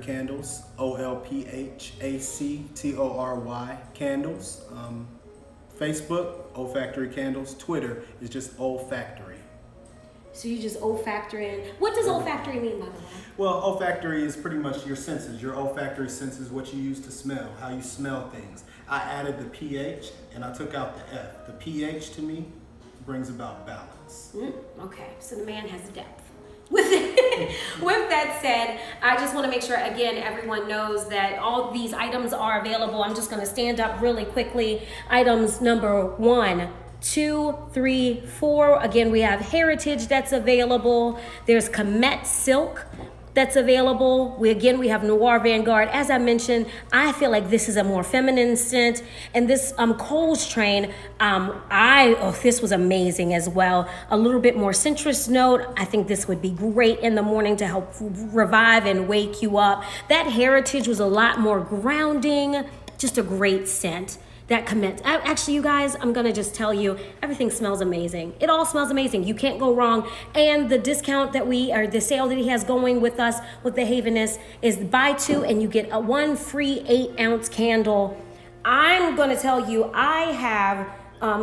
Candles, Olphactory Candles. Facebook, Olphactory Candles. Twitter is just Olphactory. So you just olfactory. What does olfactory mean, by the way? Well, olfactory is pretty much your senses. Your olfactory sense is what you use to smell, how you smell things. I added the pH and I took out the F. The pH to me brings about balance. Okay, so the man has depth. With that said, I just want to make sure, again, everyone knows that all these items are available. I'm just going to stand up really quickly. Items number 1, 2, 3, 4. Again, we have Heritage that's available. There's Comet Silk that's available. We have Noir Vanguard. As I mentioned, I feel like this is a more feminine scent. And this Coles Train, this was amazing as well. A little bit more citrus note. I think this would be great in the morning to help revive and wake you up. That Heritage was a lot more grounding, just a great scent. That commits. Actually, you guys, I'm gonna just tell you, everything smells amazing. It all smells amazing. You can't go wrong. And the discount the sale that he has going with us with the Haveness is buy 2 and you get a 1 free 8-ounce candle. I'm gonna tell you, I have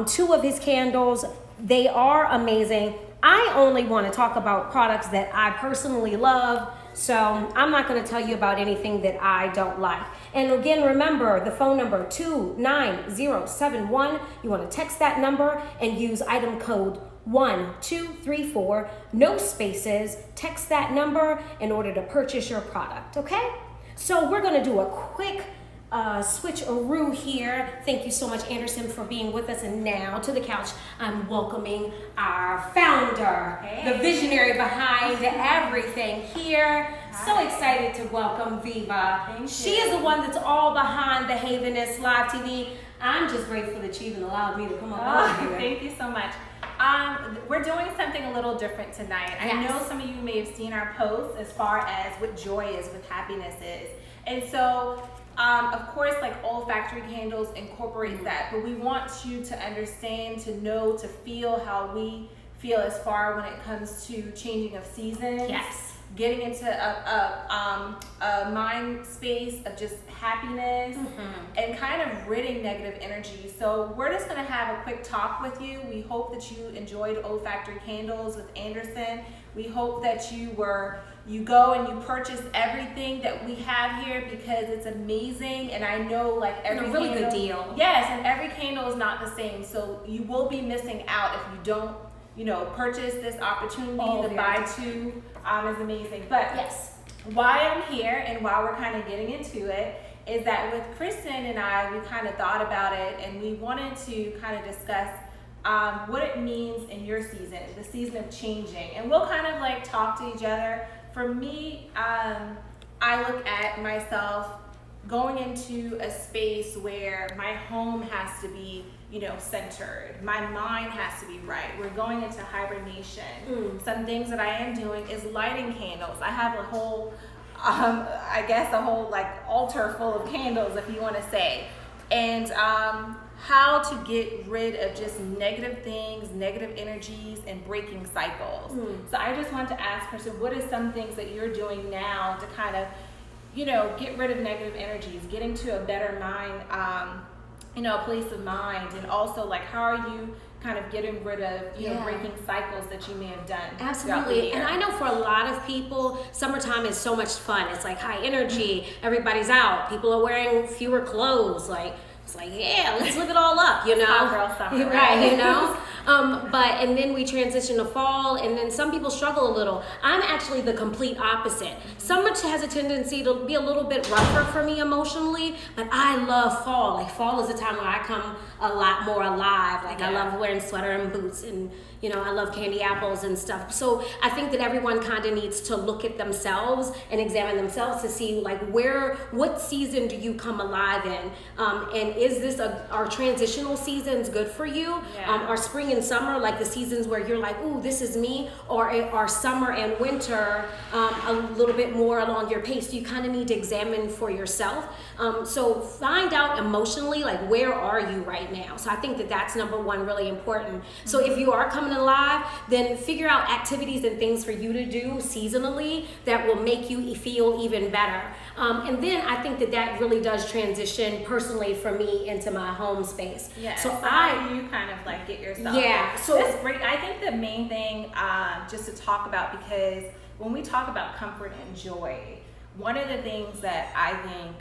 2 of his candles. They are amazing. I only want to talk about products that I personally love. So I'm not going to tell you about anything that I don't like. And again, remember the phone number 29071. You want to text that number and use item code 1234, no spaces. Text that number in order to purchase your product. Okay? So we're going to do a quick switcheroo here. Thank you so much, Anderson, for being with us. And now to the couch, I'm welcoming our founder, the visionary behind everything here. Hi. So excited to welcome Viva. She is the one that's all behind the Haveness Live TV. I'm just grateful that you even allowed me to come up here. Thank you so much. We're doing something a little different tonight. I know some of you may have seen our posts as far as what joy is, what happiness is. And so of course, like Olphactory Candles incorporates that, but we want you to understand, to know, to feel how we feel as far when it comes to changing of seasons. Yes. Getting into a mind space of just happiness and kind of ridding negative energy. So we're just going to have a quick talk with you. We hope that you enjoyed Olphactory Candles with Anderson. We hope that you go and you purchase everything that we have here because it's amazing. And I know like every really candle, good deal. Yes, and every candle is not the same. So you will be missing out if you don't purchase this opportunity. The buy 2 is amazing. But yes, why I'm here and why we're kind of getting into it is that with Kristen and I, we kind of thought about it and we wanted to kind of discuss what it means in your season, the season of changing. And we'll kind of like talk to each other. For me, I look at myself going into a space where my home has to be centered. My mind has to be right. We're going into hibernation. Some things that I am doing is lighting candles. I have a whole, a whole like altar full of candles, if you want to say. And how to get rid of just negative things, negative energies, and breaking cycles. So I just want to ask Kristen, what are some things that you're doing now to kind of, get rid of negative energies, getting to a better mind, place of mind, and also like how are you kind of getting rid of breaking cycles that you may have done? Absolutely. And I know for a lot of people, summertime is so much fun. It's like high energy, everybody's out, people are wearing fewer clothes, it's like, yeah, let's live it all up, Hot girl summer, right? And then we transition to fall, and then some people struggle a little. I'm actually the complete opposite. Summer has a tendency to be a little bit rougher for me emotionally, but I love fall. Like fall is a time where I come a lot more alive. I love wearing sweater and boots, and I love candy apples and stuff. So I think that everyone kind of needs to look at themselves and examine themselves to see what season do you come alive in, and is this our transitional seasons good for you? Are spring and summer like the seasons where you're like, ooh, this is me? Or are summer and winter a little bit more along your pace? You kind of need to examine for yourself. So find out emotionally, where are you right now? So I think that that's number one, really important. So if you are coming alive, then figure out activities and things for you to do seasonally that will make you feel even better. And then I think that really does transition personally for me into my home space. Yeah. So how do you kind of like get yourself? Yeah. So that's great. I think the main thing just to talk about, because when we talk about comfort and joy, one of the things that I think,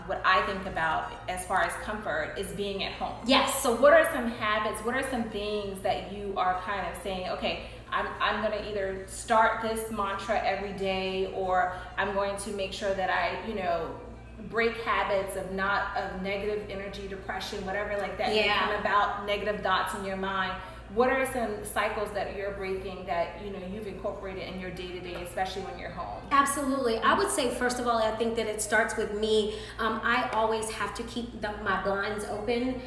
what I think about as far as comfort is being at home. Yes. So what are some habits, what are some things that you are kind of saying, okay, I'm going to either start this mantra every day, or I'm going to make sure that I, break habits of negative energy, depression, whatever like that. Yeah. Come about negative thoughts in your mind. What are some cycles that you're breaking that you've incorporated in your day-to-day, especially when you're home? Absolutely. I would say, first of all, I think that it starts with me. I always have to keep my blinds open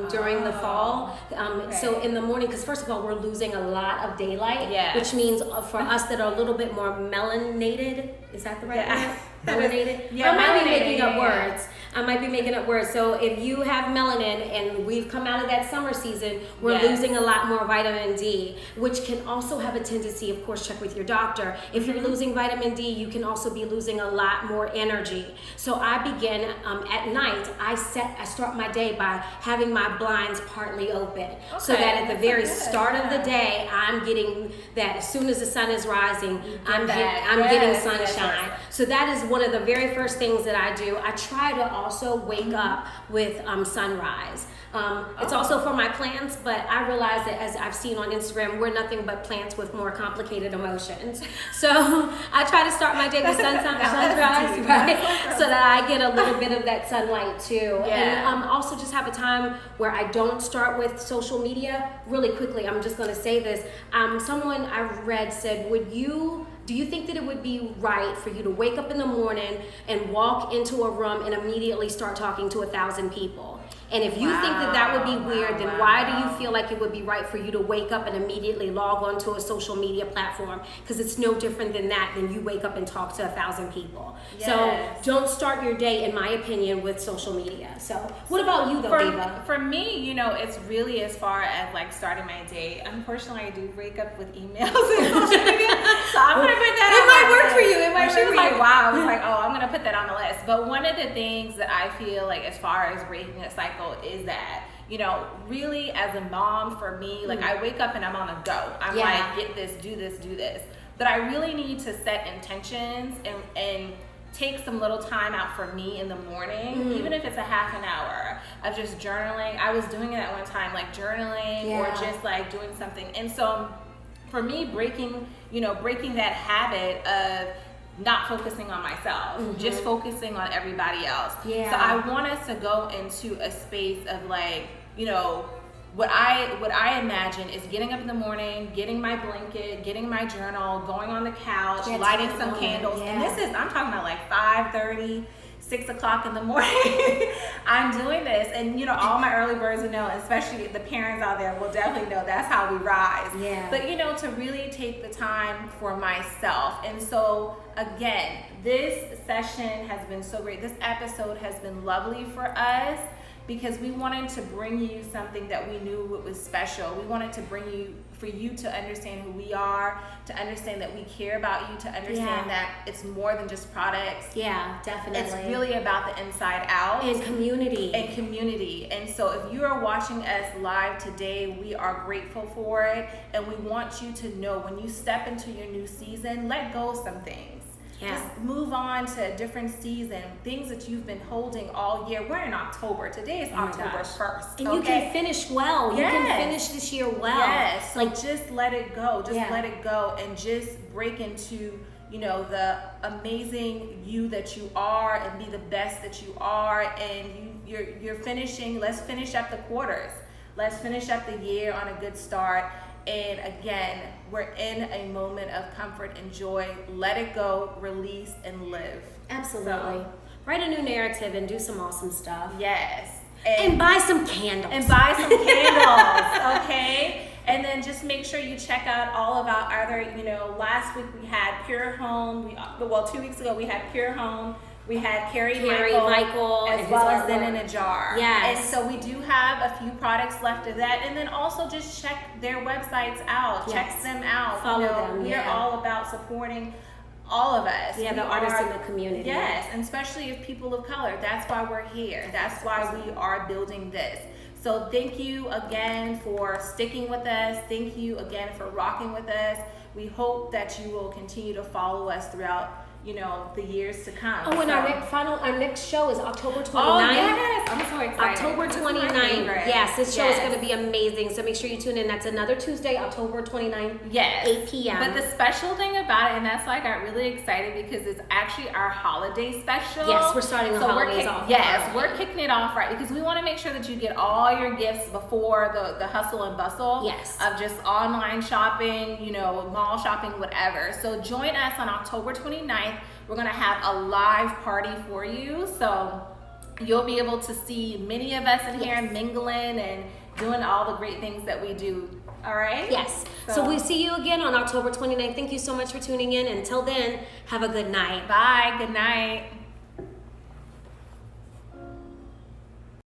during the fall. Okay. So in the morning, because first of all, we're losing a lot of daylight, Yes. which means for us that are a little bit more melanated, is that the right word? Melanated? Yeah, I might be melanated, making up yeah. words. I might be making up words. So if you have melanin and we've come out of that summer season, we're Yes. losing a lot more vitamin D, which can also have a tendency, of course, check with your doctor. If you're losing vitamin D, you can also be losing a lot more energy. So I begin at night, I start my day by having my blinds partly open. So that at the very start of the day, I'm getting that as soon as the sun is rising, I'm getting sunshine. Yes. So that is one of the very first things that I do. I try to also wake up with sunrise. It's also for my plants, but I realize that, as I've seen on Instagram, we're nothing but plants with more complicated emotions. So I try to start my day with sunrise, right? So that I get a little bit of that sunlight too. Yeah. And also just have a time where I don't start with social media. Really quickly, I'm just going to say this. Someone I read said, do you think that it would be right for you to wake up in the morning and walk into a room and immediately start talking to 1,000 people? And if you think that would be weird, then why do you feel like it would be right for you to wake up and immediately log onto a social media platform? Because it's no different than that, than you wake up and talk to 1,000 people. Yes. So don't start your day, in my opinion, with social media. So what about you though, Eva? For me, it's really as far as like starting my day. Unfortunately, I do wake up with emails and social media. So I'm going to put that on might my work list. for you. It might She work was for like, you. wow. I was like, oh, I'm going to put that on the list. But one of the things that I feel like as far as breaking a cycle is that, really as a mom, for me, like I wake up and I'm on a go. I'm like, get this, do this, do this. But I really need to set intentions and take some little time out for me in the morning, even if it's a half an hour of just journaling. I was doing it at one time, like journaling or just like doing something. And so for me, breaking that habit of not focusing on myself, just focusing on everybody else. Yeah. So I want us to go into a space of like, what I imagine is getting up in the morning, getting my blanket, getting my journal, going on the couch, lighting some candles. And I'm talking about like 5:30, 6 o'clock in the morning. I'm doing this, and all my early birds will know, especially the parents out there will definitely know that's how we rise. Yeah. But to really take the time for myself. And so again, this session has been so great. This episode has been lovely for us, because we wanted to bring you something that we knew was special. We wanted to bring you, for you to understand who we are, to understand that we care about you, to understand that it's more than just products. Yeah, definitely. It's really about the inside out. And community. And so if you are watching us live today, we are grateful for it. And we want you to know, when you step into your new season, let go of some things. Yeah. Just move on to a different season. Things that you've been holding all year. We're in October. Today is October 1st. And you can finish well. You can finish this year well. Yes. Like, just let it go. Just let it go, and just break into the amazing you that you are, and be the best that you are. And you're finishing. Let's finish up the quarters. Let's finish up the year on a good start. And again, we're in a moment of comfort and joy. Let it go, release, and live. Absolutely. So, write a new narrative and do some awesome stuff. yes. And buy some candles. And buy some candles, okay? And then just make sure you check out all of our other, last week we had Pure Home. 2 weeks ago we had Pure Home. We had Carrie Michael as well as Zen in a Jar. Yes. And so we do have a few products left of that. And then also just check their websites out. Yes. Check them out. Follow them. We're all about supporting all of us. Yeah, the We artists are- in the community. Yes, and especially if people of color. That's why we're here. That's why we are building this. So thank you again for sticking with us. Thank you again for rocking with us. We hope that you will continue to follow us throughout, you know, the years to come. Oh, and So- our next show is October 29th. Oh yes, I'm so excited. October This is my 29th. favorite. Yes, this show is Yes. going to be amazing. So make sure you tune in. That's another Tuesday, October 29th, Yes. 8 p.m. But the special thing about it, and that's why I got really excited because it's actually our holiday special. Yes, we're starting the So holidays off Yes, early. we're kicking it off right because we want to make sure that you get all your gifts before the hustle and bustle Yes. of just online shopping, you know, mall shopping, whatever. So join us on October 29th. We're going to have a live party for you. So you'll be able to see many of us in here mingling and doing all the great things that we do. All right? Yes. So we see you again on October 29th. Thank you so much for tuning in. Until then, have a good night. Bye. Good night.